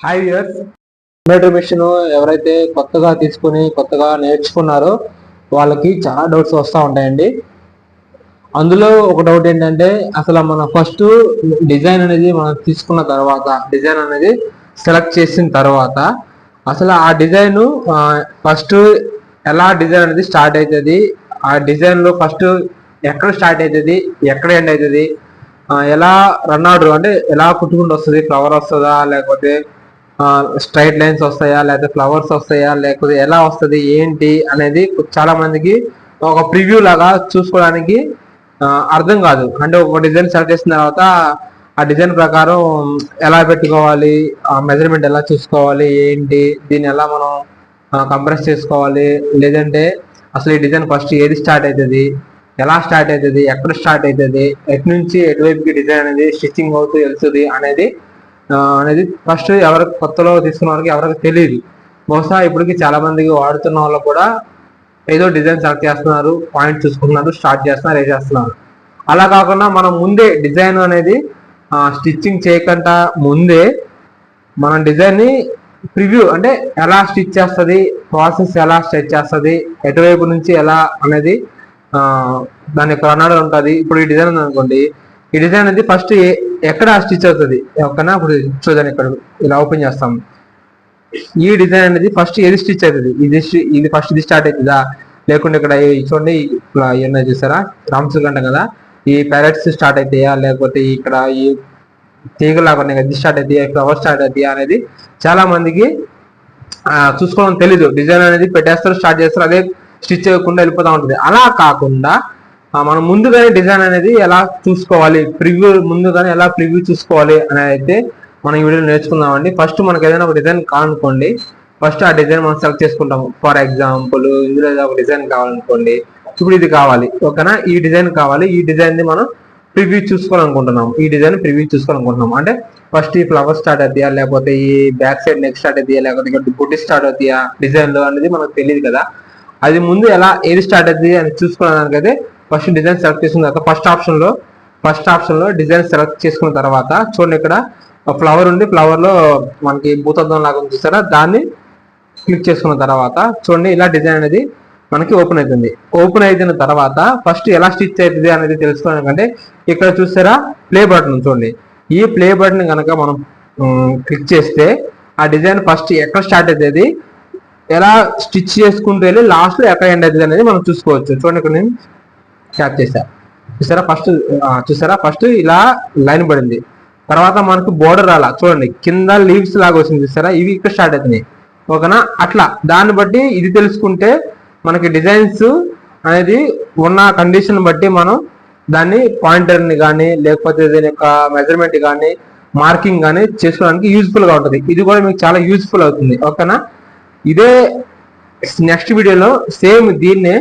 Hi viewers, embroidery machine ఎవరైతే కొత్తగా నేర్చుకున్నారో వాళ్ళకి చాలా డౌట్స్ వస్తూ ఉంటాయండి. అందులో ఒక డౌట్ ఏంటంటే, అసలు మన ఫస్ట్ డిజైన్ అనేది మనం తీసుకున్న తర్వాత, డిజైన్ అనేది సెలెక్ట్ చేసిన తర్వాత అసలు ఆ డిజైన్ ఫస్ట్ ఎలా డిజైన్ అనేది స్టార్ట్ అవుతుంది, ఆ డిజైన్లో ఫస్ట్ ఎక్కడ స్టార్ట్ అవుతుంది, ఎక్కడ ఎండ్ అవుతుంది, ఎలా రన్ ఆర్డర్ అంటే ఎలా కుట్టుకుంటూ వస్తుంది, ఫ్లవర్ వస్తుందా లేకపోతే స్ట్రైట్ లైన్స్ వస్తాయా లేకపోతే ఫ్లవర్స్ వస్తాయా లేకపోతే ఎలా వస్తుంది ఏంటి అనేది చాలా మందికి ఒక ప్రివ్యూ లాగా చూసుకోవడానికి అర్థం కాదు. అంటే ఒక డిజైన్ సెలెక్ట్ చేసిన తర్వాత ఆ డిజైన్ ప్రకారం ఎలా పెట్టుకోవాలి, ఆ మెజర్మెంట్ ఎలా చూసుకోవాలి, ఏంటి దీన్ని ఎలా మనం కంప్రెస్ చేసుకోవాలి, లేదంటే అసలు ఈ డిజైన్ ఫస్ట్ ఏది స్టార్ట్ అవుతుంది, ఎలా స్టార్ట్ అవుతుంది, ఎక్కడ స్టార్ట్ అవుతుంది, ఎటు నుంచి ఎటువైపుకి డిజైన్ అనేది స్టిచ్చింగ్ అవుతూ వెళ్తుంది అనేది ఫస్ట్ ఎవరికి కొత్తలో తీసుకున్న వాళ్ళకి ఎవరికి తెలియదు. బహుశా ఇప్పటికి చాలా మందికి వాడుతున్న వాళ్ళు కూడా ఏదో డిజైన్ సెలెక్ట్ చేస్తున్నారు, పాయింట్ చూసుకుంటున్నారు, స్టార్ట్ చేస్తున్నారు, వేసేస్తున్నారు. అలా కాకుండా మనం ముందే డిజైన్ అనేది స్టిచ్చింగ్ చేయకుండా ముందే మనం డిజైన్ని ప్రివ్యూ అంటే ఎలా స్టిచ్ చేస్తుంది, ప్రాసెస్ ఎలా స్టిచ్ చేస్తుంది, ఎటువైపు నుంచి ఎలా అనేది దాని యొక్క రన్ ఉంటుంది. ఇప్పుడు ఈ డిజైన్ అనుకోండి, ఈ డిజైన్ అనేది ఫస్ట్ ఎక్కడ స్టిచ్ అవుతుంది ఓకేనా. ఇప్పుడు చూడండి, ఇక్కడ ఇలా ఓపెన్ చేస్తాం. ఈ డిజైన్ అనేది ఫస్ట్ ఏది స్టిచ్ అవుతుంది, ఇది ఫస్ట్ ఇది స్టార్ట్ అవుతుందా, లేకుంటే ఇక్కడ చూడండి ఏమన్నా చూసారా రామ్సులు అంటాం కదా, ఈ ప్యారెట్స్ స్టార్ట్ అవుతాయా లేకపోతే ఇక్కడ ఈ తీగలాగా ఉన్నాయి కదా ఇది స్టార్ట్ అవుతాయా, ఫ్లవర్ స్టార్ట్ అవుతాయా అనేది చాలా మందికి చూసుకోవడం తెలీదు. డిజైన్ అనేది పెట్టేస్తారు, స్టార్ట్ చేస్తారు, అదే స్టిచ్ అవ్వకుండా వెళ్ళిపోతూ ఉంటుంది. అలా కాకుండా మనం ముందుగానే డిజైన్ అనేది ఎలా చూసుకోవాలి, ప్రివ్యూ ముందుగానే ఎలా ప్రివ్యూ చూసుకోవాలి అనేది అయితే మనం ఈ వీడియోలో నేర్చుకుందామండి. ఫస్ట్ మనకు ఏదైనా ఒక డిజైన్ కావాలనుకోండి, ఫస్ట్ ఆ డిజైన్ మనం సెలెక్ట్ చేసుకుంటాము. ఫర్ ఎగ్జాంపుల్ ఇందులో ఒక డిజైన్ కావాలనుకోండి, ఇప్పుడు ఇది కావాలి ఓకేనా, ఈ డిజైన్ కావాలి, ఈ డిజైన్ ని మనం ప్రివ్యూ చూసుకోవాలనుకుంటున్నాం, ఈ డిజైన్ ప్రివ్యూ చూసుకోవాలనుకుంటున్నాం. అంటే ఫస్ట్ ఈ ఫ్లవర్ స్టార్ట్ అవుతాయా లేకపోతే ఈ బ్యాక్ సైడ్ నెక్ స్టార్ట్ అవుతాయా లేకపోతే ఇక్కడ బుట్టి స్టార్ట్ అవుతాయా డిజైన్ లో అనేది మనకు తెలియదు కదా. అది ముందు ఎలా ఏది స్టార్ట్ అవుతుంది అని చూసుకోవడానికైతే ఫస్ట్ డిజైన్ సెలెక్ట్ చేసుకున్న తర్వాత ఫస్ట్ ఆప్షన్ లో డిజైన్ సెలెక్ట్ చేసుకున్న తర్వాత చూడండి, ఇక్కడ ఫ్లవర్ ఉంది, ఫ్లవర్ లో మనకి భూతద్దం లాగా ఉంది చూసారా, దాన్ని క్లిక్ చేసుకున్న తర్వాత చూడండి ఇలా డిజైన్ అనేది మనకి ఓపెన్ అవుతుంది. ఓపెన్ అయిన తర్వాత ఫస్ట్ ఎలా స్టిచ్ అవుతుంది అనేది తెలుసుకోవడానికంటే ఇక్కడ చూసారా ప్లే బటన్ చూడండి, ఈ ప్లే బటన్ కనుక మనం క్లిక్ చేస్తే ఆ డిజైన్ ఫస్ట్ ఎక్కడ స్టార్ట్ అవుతుంది, ఎలా స్టిచ్ చేసుకుంటూ వెళ్ళి లాస్ట్ లో ఎక్కడ ఎండ్ అవుతుంది అనేది మనం చూసుకోవచ్చు. చూడండి, ఇక్కడ నేను క్యాప్ చేశా చూసారా ఫస్ట్ ఇలా లైన్ పడింది, తర్వాత మనకు బోర్డర్ అలా చూడండి కింద లీవ్స్ లాగా వచ్చింది చూసారా, ఇవి ఇక్కడ స్టార్ట్ అవుతున్నాయి ఓకేనా. అట్లా దాన్ని బట్టి ఇది తెలుసుకుంటే మనకి డిజైన్స్ అనేది ఉన్న కండిషన్ బట్టి మనం దాన్ని పాయింటర్ని కానీ లేకపోతే దీని యొక్క మెజర్మెంట్ కానీ మార్కింగ్ కానీ చేసుకోవడానికి యూజ్ఫుల్ గా ఉంటుంది. ఇది కూడా మీకు చాలా యూజ్ఫుల్ అవుతుంది ఓకేనా. ఇదే నెక్స్ట్ వీడియోలో సేమ్ దీన్నే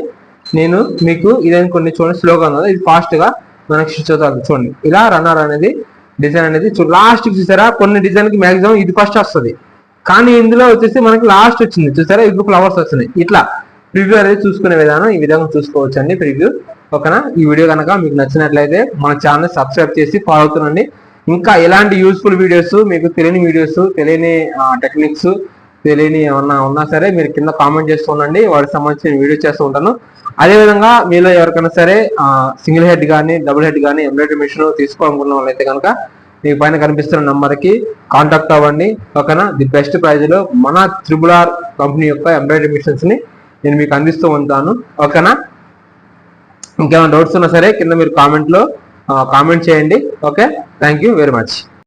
నేను మీకు ఇదైనా కొన్ని చూడండి స్లోగా ఉన్నది, ఇది ఫాస్ట్ గా మనకి స్టిచ్ అవుతుంది చూడండి. ఇలా రన్నర్ అనేది డిజైన్ అనేది లాస్ట్ చూసారా, కొన్ని డిజైన్ కి మాక్సిమం ఇది ఫస్ట్ వస్తుంది, కానీ ఇందులో వచ్చేసి మనకి లాస్ట్ వచ్చింది చూసారా, ఇప్పుడు ఫ్లవర్స్ వస్తున్నాయి. ఇట్లా ప్రివ్యూ అనేది చూసుకునే విధానం ఈ విధంగా చూసుకోవచ్చు అండి ప్రివ్యూ ఓకేనా. ఈ వీడియో కనుక మీకు నచ్చినట్లయితే మన ఛానల్ సబ్స్క్రైబ్ చేసి ఫాలో అవుతుండండి. ఇంకా ఎలాంటి యూస్ఫుల్ వీడియోస్, మీకు తెలియని వీడియోస్, తెలియని టెక్నిక్స్, తెలియని ఏమన్నా ఉన్నా సరే మీరు కింద కామెంట్ చేస్తూ ఉండండి, వాటికి సంబంధించిన వీడియో చేస్తూ ఉంటాను. అదేవిధంగా మీలో ఎవరికైనా సరే సింగిల్ హెడ్ కానీ డబుల్ హెడ్ కానీ ఎంబ్రాయిడరీ మిషన్ తీసుకోవాలనుకున్న వాళ్ళైతే కనుక మీకు పైన కనిపిస్తున్న నంబర్కి కాంటాక్ట్ అవ్వండి ఓకేనా. ది బెస్ట్ ప్రైజ్ లో మన RRR కంపెనీ యొక్క ఎంబ్రాయిడరీ మిషన్స్ ని నేను మీకు అందిస్తూ ఉంటాను ఓకేనా. ఇంకేమైనా డౌట్స్ ఉన్నా సరే కింద మీరు కామెంట్ చేయండి okay. Thank you very much.